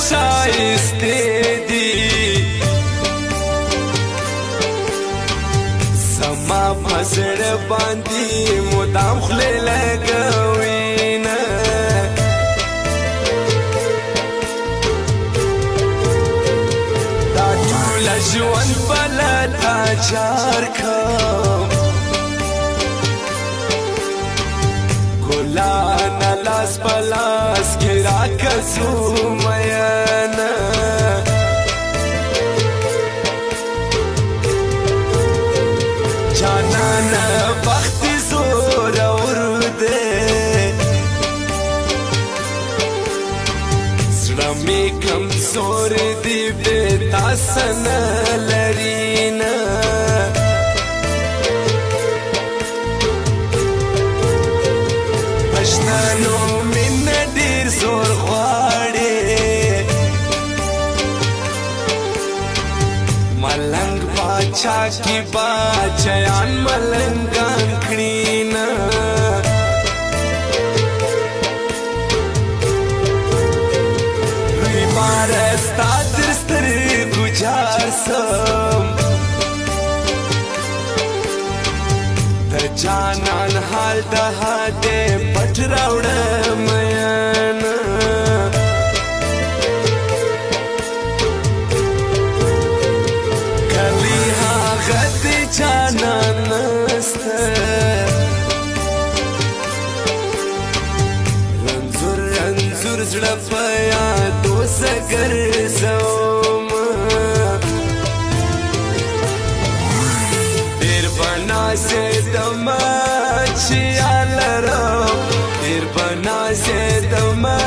شایسته دی زما پزړه باندې مدام خله لګوینه دا ټول ژوند بلد اجار کوم ګلانه لاس پلاس کې راکسو میانه جانانه وخت زور اور دے زړه مې کمزور دی بې تاسو نه لري نه پښتنو مینه ډېر زور غواړي ملنګ باچا کی باچیان ملنګان کړي نه روی بار ستا تر سترګو جار سم د جانان حال د هاده پټ راوړم میانه کلی هغه د جانان نسته رنځور رنځور زړه په یادو زه ګرځوم ډېر به نازېدمه چې یار لرم ډېر به نازېدمه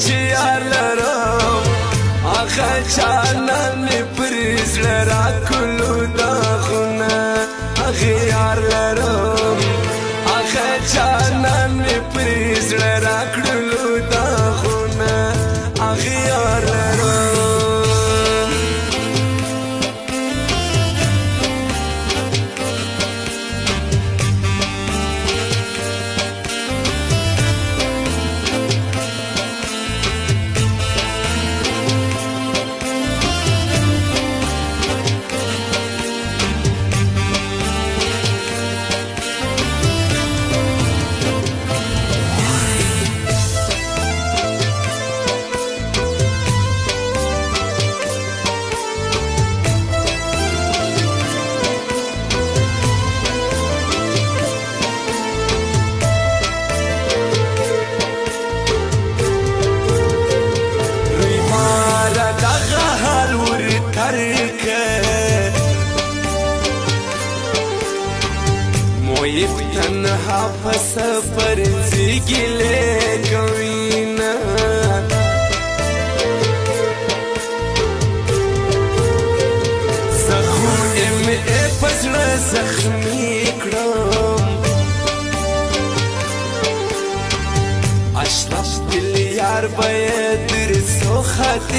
چې یار لرم هغه جانان مې پر زړه راکړلو داغونه هغه یار لرم هغه جانان مې پر زړه راکړلو داغونه هغه یار لرم مویب تنها په سفر زیګلې کوینه زخم ام ای پزړه زخمی کړم اشرف دل یار باید در سو خط